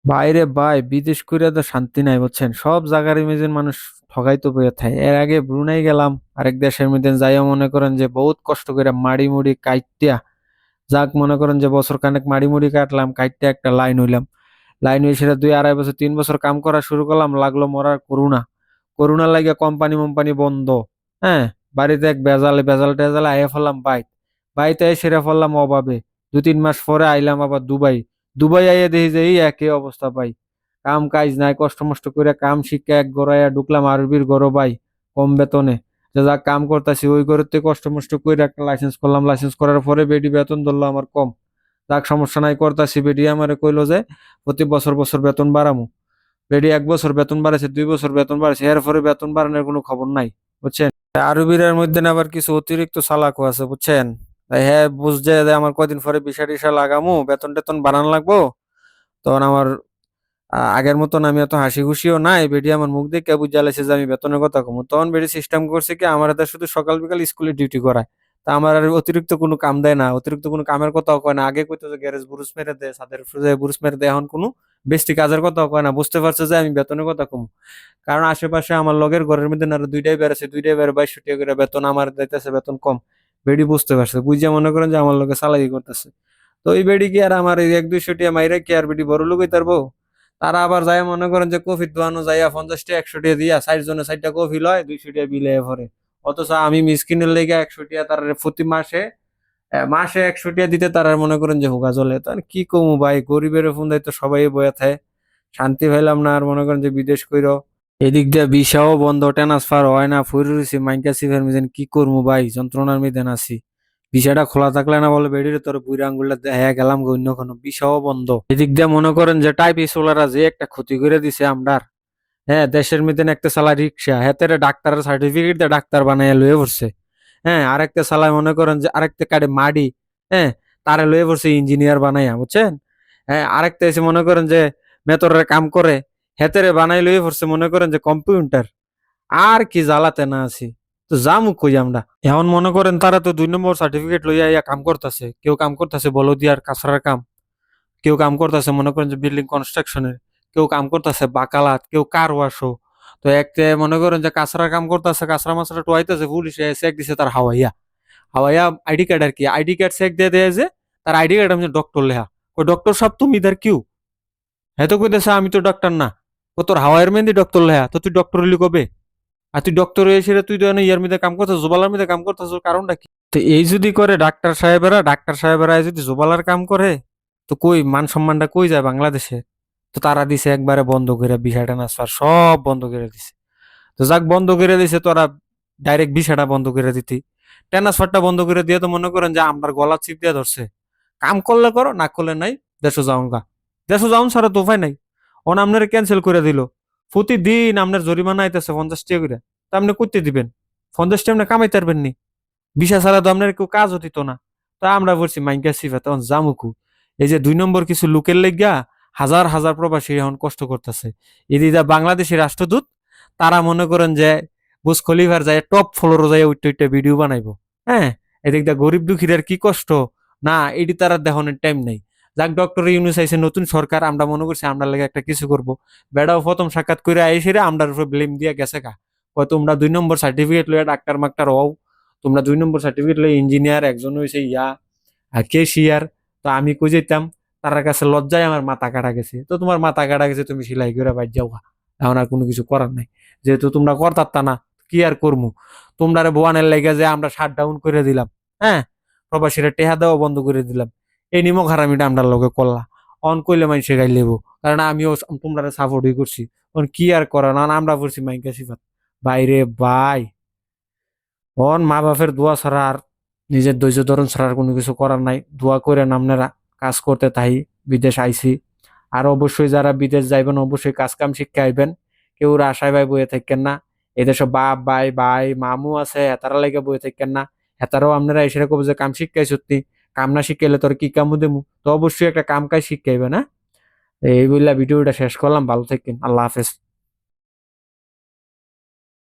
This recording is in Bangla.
বাইরে ভাই, বিদেশ করে তো শান্তি নাই বুঝছেন, সব জায়গার ইমেজের মানুষ ঠগাই তো বইয়া থাকে। এর আগে ব্রুনাই গেলাম, আরেক দেশের মধ্যে যাইয়া মনে করেন যে বহুত কষ্ট করে মাড়ি মুড়ি কাইটিয়া, যাক মনে করেন যে বছর খানেক মাড়ি মুড়ি কাটলাম, কাইটে একটা লাইন হইলাম। লাইন হয়ে সেটা 2 আড়াই বছর 3 বছর কাম করা শুরু করলাম, লাগলো মরার করোনা। করোনা লাগিয়া কোম্পানি মোম্পানি বন্ধ। হ্যাঁ, বাড়িতে এক বেজালে বেজাল টেজালে আইয়া ফেললাম বাইক, বাইতে এসে সেরে ফেললাম অভাবে। 2-3 মাস পরে আইলাম আবার দুবাই। দুবাই আইয়া দেখি যে এই একই অবস্থা ভাই, কাম কাজ নাই, কষ্ট মষ্ট করে কাম শিক্ষা এক গড়াইয়া ঢুকলাম আরবির গরো ভাই, কম বেতনে। যে যা কাম করতেছি ওই করতে কষ্ট মষ্ট করে একটা লাইসেন্স করলাম, লাইসেন্স করার পরে বেডি বেতন ধরলো আমার কম। যাক সমস্যা নাই, করতাছি। বেডি আমারে কইলো যে প্রতি বছর বছর বেতন বাড়ামু। বেডি 1 বছর বেতন বাড়াইছে, 2 বছর বেতন বাড়াইছে, এরপরে বেতন বাড়ানোর কোনো খবর নাই বুঝছেন। আরবিরের মধ্যে না আবার কিছু অতিরিক্ত চালাকও আছে বুঝছেন। তাই হ্যাঁ বুঝছে যে আমার কয়দিন পরে ভিসা টিসা লাগামু, বেতন টেতন বাড়ান লাগবো। তখন আমার আগের মতন আমি এত হাসি খুশিও নাই, বেডি আমার মুখ দেখে বুঝা লাইছে যে আমি বেতনের কথা কমু। তখন বেডি সিস্টেম করছে কি, আমার হাতে শুধু সকাল বিকাল স্কুলে ডিউটি করায়। তা আমার আর অতিরিক্ত কোনো কাম দেয় না, অতিরিক্ত কোনো কামের কথাও কয় না। আগে কইতো যে গ্যারেজ বুরুস মেরে দেয়, ছাদের উপরে বুরুস মেরে দেয়, এখন কোনো বেশি কাজের কথাও কয় না। বুঝতে পারছে যে আমি বেতনের কথা কমু। কারণ আশেপাশে আমার লগের ঘরের মধ্যে আরো দুইটাই বেড়াচ্ছে, দুইটাই বেড়ে 2200 টাকা করে বেতন, আমার যাইতেছে বেতন কম। বেডি বুঝতে পারছে, বুঝে মনে করেন যে আমার লগে চালাকি করতেছে। তো এই বেডি কি আর আমার এই 1-200 টাকা মাইরে কি আর বেডি বড় লোক হইতে পারবো? তারা আবার যাই মনে করেন যে কফি দোয়ানো যাইয়া 50 টাকা 100 টাকা দিয়া 60 জনে 60টা কফি লয়, 200 টাকা বিলে ভরে। অথচ আমি মিসকিনের লেগে 100 টাকা তার প্রতি মাসে, মাসে 100 টাকা দিতে তারা মনে করেন যে হুগা চলে। তার কি কমু ভাই, গরিবের ফোন তো সবাই বয়ে থাকে। শান্তি পাইলাম না, আর মনে করেন যে বিদেশ কইরো এদিক দিয়ে ভিসাও বন্ধ, ট্রান্সফার হয় না, ফুরি রয়েছি মাইকা সিফার মিজেন, কি করবো ভাই, যন্ত্রণার মধ্যে আছি। ভিসাটা খোলা থাকলে না বলে বেডির তোর বুড়া আঙ্গুলটা দেখা গেলাম গো, অন্য কোনো ভিসাও বন্ধ। এদিক দিয়ে মনে করেন যে টাইপি সোলারা যে একটা ক্ষতি করে দিছে আমরার। হ্যাঁ, দেশের মধ্যে একটা চালা রিক্সা, হেতের ডাক্তারের সার্টিফিকেট দিয়ে ডাক্তার বানাইয়া লয়ে পড়ছে। হ্যাঁ, আরেকটা চালায় মনে করেন যে আরেকটা কাটে মাডি। হ্যাঁ, তারে লয়ে পড়ছে ইঞ্জিনিয়ার বানাইয়া বুঝছেন। হ্যাঁ, আরেকটা এসে মনে করেন যে মেতরের কাম করে, হেতেরে বানাই লয়ে পড়ছে মনে করেন যে কম্পিউটার। আর কি জ্বালাতে না আছি, তো যামু কই আমরা এখন। মনে করেন তারা তো 2 নম্বর সার্টিফিকেট লইয়া ইয়া কাম করতেছে, কেউ কাম করতেছে বলদিয়ার কাছড়ার কাম, কেউ কাম করতেছে মনে করেন যে বিল্ডিং কনস্ট্রাকশনের, কেউ কাম করতেছে বাকালাত, কেউ কার ওয়াশো। তো একটা মনে করেন যে কাছড়ার কাম করতেছে, কাছড়া মাছড়া টোয়াইতেছে, পুলিশে চেক দিছে তার হাওয়াইয়া। হাওয়াইয়া আইডি কার্ড আর কি, আইডি কার্ড চেক দিয়ে দেয় যে তার আইডি কার্ড আমি ডক্টর লেহা। ওই ডক্টর সব তুমি ইধার কিউ, হ্যাঁ তো কইতেছে আমি তো ডক্টর না। ও তোর হাওয়াইয়ের মেহেন্দি ডক্টর লেহা, তো তুই ডক্টর হলি কবে? আর তুই ডক্টর হয়ে সেটা তুই তো ইয়ার মধ্যে কাম করতেছ, জোবালার মধ্যে কাম করতেছ, কারণটা কি? তো এই যদি করে ডাক্তার সাহেবেরা যদি জোবালার কাম করে, তো কই মান সম্মানটা কই যায় বাংলাদেশে? তো তারা দিছে একবারে বন্ধ করে, ভিসা ট্রান্সফার সব বন্ধ করে দিছে। তো যাক বন্ধ করে দিছে, তোরা ডাইরেক্ট ভিসাটা বন্ধ করে দিতি, ট্রান্সফারটা বন্ধ করে দিয়ে তো মনে করেন যে আমার গলা চিপ দিয়ে ধরছে। কাম করলে করো, না করলে নাই, দেশে যাও গা। দেশে যাউন ছাড়া তো উপায় নাই। ওন আপনার ক্যান্সেল করে দিল। প্রতিদিন আপনার জরিমানা আইতেছে 50 টাকা করে। তা আপনি করতে দিবেন? 50 টাকা আপনি কামাইতে পারবেন নি? ভিসা ছাড়া তো আপনার কেউ কাজও দিত না। তা আমরা বলছি মাইকা সিফা তখন জামুকু। এই যে 2 নম্বর কিছু লোকের লেগা হাজার হাজার প্রবাসী এখন কষ্ট করতেছে। এদিকে বাংলাদেশের রাষ্ট্রদূত, তারা মনে করেন যে বুজ খলিফার যায় টপ ফ্লোরে যায় উঠতে উঠতে ভিডিও বানাইবো। হ্যাঁ, এদিক দা গরিব দুঃখীর কি কষ্ট, না এটি তারা দেখানোর টাইম নাই। যাক ডক্টর ইউনুস আইছে নতুন সরকার, আমরা মনে করছি আমরা লাগে একটা কিছু করব। বেড়াও প্রথম সাক্ষাৎ করে আইসে আমরার উপর ব্লেম দিয়া গেছে গা। হয়তো তোমরা 2 নম্বর সার্টিফিকেট লইয়া ডাক্তার মাক্তার হও, তোমরা 2 নম্বর সার্টিফিকেট লই ইঞ্জিনিয়ার, একজন হইছে ইয়া আর কেশিয়ার। তো আমি কই যেতাম, তার কাছে লজ্জায় আমার মাথা কাটা গেছে। তো তোমার মাথা কাটা গেছে, তুমি সেলাই করে বাইর যাও গা। এখন আর কোনো কিছু করার নাই, যেহেতু তোমরা করতারতা না, কি আর করমু। তোমরা বোয়ানের লেগে যে আমরা শাট ডাউন করে দিলাম। হ্যাঁ, প্রবাসীরা টেহা দেওয়া বন্ধ করে দিলাম, এই নিমক হারামিটা আমরা লগে করলা। অন কইলে মানুষে গাই লেবো, কারণ আমিও তোমরা সাপোর্টই করছি। অন কি আর করা, না আমরা করছি মাইকা সিফাত। বাইরে ভাই, অন মা বাপের দোয়া ছাড়া আর নিজের ধৈর্য ধরন ছাড়া আর কোনো কিছু করার নাই। দোয়া করে আপনারা কাজ করতে তাই বিদেশ আইছি। আর অবশ্যই যারা বিদেশ যাইবেন অবশ্যই কাজ কাম শিক্ষা আইবেন। কেউ আশায় ভাই বয়ে থাকেন না। এদেশে বাপ ভাই ভাই মামু আছে, হেতারা লাগে বয়ে থাকেন না। হেতারাও আপনারা এসে কব যে কাম শিক্ষাই সত্যি, কাম না শিখাইলে তোর কি কামু দেমু? তো অবশ্যই একটা কাম কাজ শিখাইবে না। এই বললা ভিডিওটা শেষ করলাম, ভালো থাকেন, আল্লাহ হাফেজ।